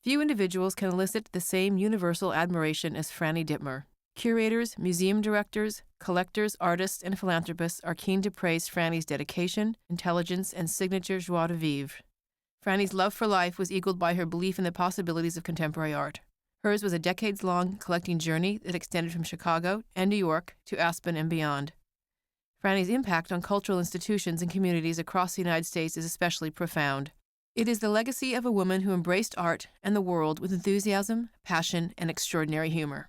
Few individuals can elicit the same universal admiration as Franny Dittmer. Curators, museum directors, collectors, artists, and philanthropists are keen to praise Franny's dedication, intelligence, and signature joie de vivre. Franny's love for life was equaled by her belief in the possibilities of contemporary art. Hers was a decades-long collecting journey that extended from Chicago and New York to Aspen and beyond. Franny's impact on cultural institutions and communities across the United States is especially profound. It is the legacy of a woman who embraced art and the world with enthusiasm, passion, and extraordinary humor.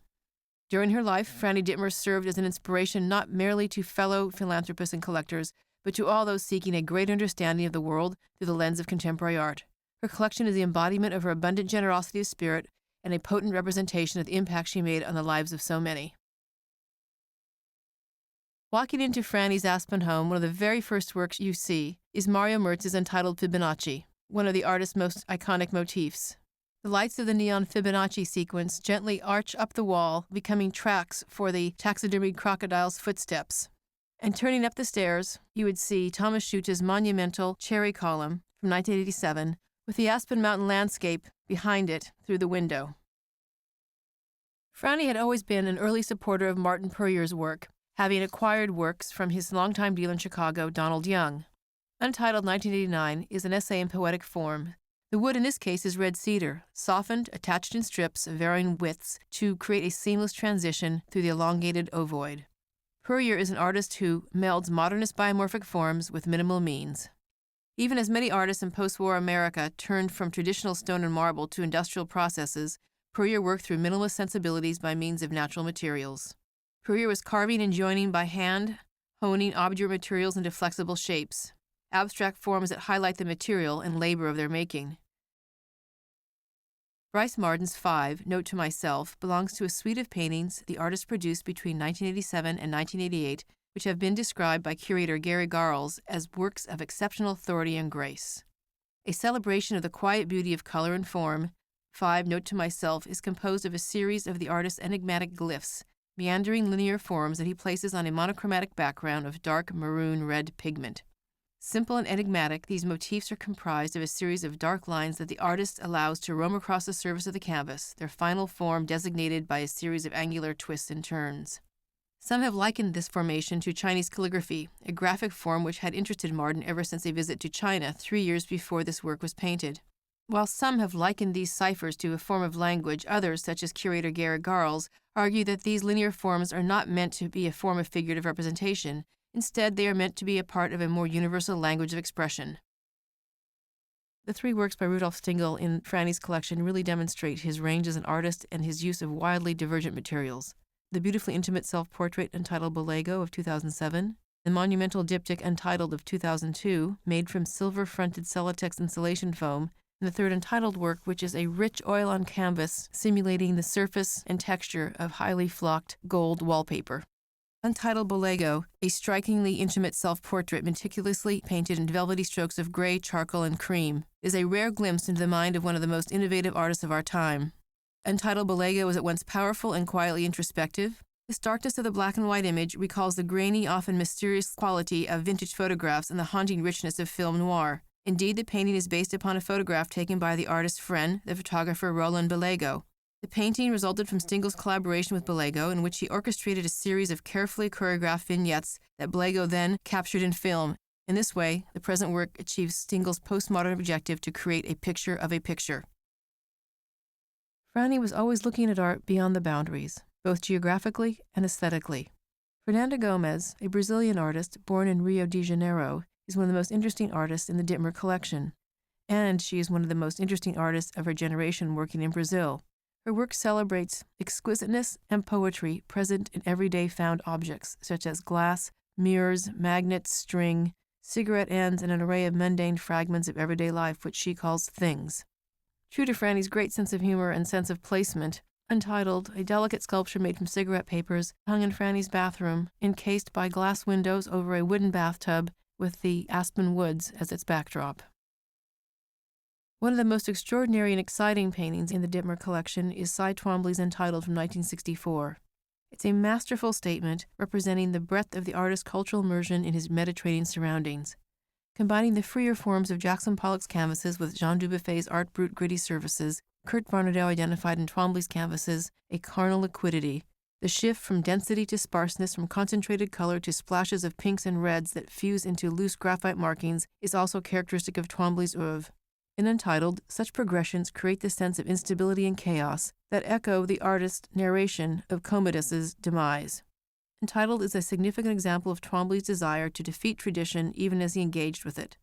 During her life, Franny Dittmer served as an inspiration not merely to fellow philanthropists and collectors, but to all those seeking a greater understanding of the world through the lens of contemporary art. Her collection is the embodiment of her abundant generosity of spirit and a potent representation of the impact she made on the lives of so many. Walking into Franny's Aspen home, one of the very first works you see is Mario Mertz's entitled Fibonacci, one of the artist's most iconic motifs. The lights of the neon Fibonacci sequence gently arch up the wall, becoming tracks for the taxidermied crocodile's footsteps. And turning up the stairs, you would see Thomas Schute's monumental cherry column from 1987, with the Aspen Mountain landscape behind it through the window. Franny had always been an early supporter of Martin Puryear's work, having acquired works from his longtime dealer in Chicago, Donald Young. Untitled 1989 is an essay in poetic form. The wood in this case is red cedar, softened, attached in strips of varying widths to create a seamless transition through the elongated ovoid. Puryear is an artist who melds modernist biomorphic forms with minimal means. Even as many artists in post-war America turned from traditional stone and marble to industrial processes, Puryear worked through minimalist sensibilities by means of natural materials. Puryear was carving and joining by hand, honing obdurate materials into flexible shapes, abstract forms that highlight the material and labor of their making. Bryce Marden's 5, Note to Myself, belongs to a suite of paintings the artist produced between 1987 and 1988, which have been described by curator Gary Garles as works of exceptional authority and grace. A celebration of the quiet beauty of color and form, 5, Note to Myself is composed of a series of the artist's enigmatic glyphs, meandering linear forms that he places on a monochromatic background of dark maroon-red pigment. Simple and enigmatic, these motifs are comprised of a series of dark lines that the artist allows to roam across the surface of the canvas, their final form designated by a series of angular twists and turns. Some have likened this formation to Chinese calligraphy, a graphic form which had interested Marden ever since a visit to China 3 years before this work was painted. While some have likened these ciphers to a form of language, others, such as curator Gary Garles, argue that these linear forms are not meant to be a form of figurative representation. Instead, they are meant to be a part of a more universal language of expression. The 3 works by Rudolf Stingel in Franny's collection really demonstrate his range as an artist and his use of wildly divergent materials. The beautifully intimate self-portrait entitled Bolego of 2007, the monumental diptych Untitled of 2002, made from silver-fronted Celotex insulation foam, and the third Untitled work, which is a rich oil on canvas simulating the surface and texture of highly flocked gold wallpaper. Untitled Bolego, a strikingly intimate self-portrait meticulously painted in velvety strokes of gray, charcoal, and cream, is a rare glimpse into the mind of one of the most innovative artists of our time. Untitled Bolego is at once powerful and quietly introspective. The starkness of the black and white image recalls the grainy, often mysterious quality of vintage photographs and the haunting richness of film noir. Indeed, the painting is based upon a photograph taken by the artist's friend, the photographer Roland Bolego. The painting resulted from Stingel's collaboration with Bolego, in which he orchestrated a series of carefully choreographed vignettes that Bolego then captured in film. In this way, the present work achieves Stingel's postmodern objective to create a picture of a picture. Franny was always looking at art beyond the boundaries, both geographically and aesthetically. Fernanda Gomes, a Brazilian artist born in Rio de Janeiro, is one of the most interesting artists in the Dittmer collection, and she is one of the most interesting artists of her generation working in Brazil. Her work celebrates exquisiteness and poetry present in everyday found objects, such as glass, mirrors, magnets, string, cigarette ends, and an array of mundane fragments of everyday life, which she calls things. True to Franny's great sense of humor and sense of placement, Untitled, a delicate sculpture made from cigarette papers, hung in Franny's bathroom, encased by glass windows over a wooden bathtub with the Aspen Woods as its backdrop. One of the most extraordinary and exciting paintings in the Dittmer collection is Cy Twombly's Untitled from 1964. It's a masterful statement representing the breadth of the artist's cultural immersion in his Mediterranean surroundings. Combining the freer forms of Jackson Pollock's canvases with Jean Dubuffet's art brut gritty surfaces, Kurt Varnado identified in Twombly's canvases a carnal liquidity. The shift from density to sparseness, from concentrated color to splashes of pinks and reds that fuse into loose graphite markings is also characteristic of Twombly's oeuvre. In Untitled, such progressions create the sense of instability and chaos that echo the artist's narration of Commodus's demise. Untitled is a significant example of Twombly's desire to defeat tradition even as he engaged with it.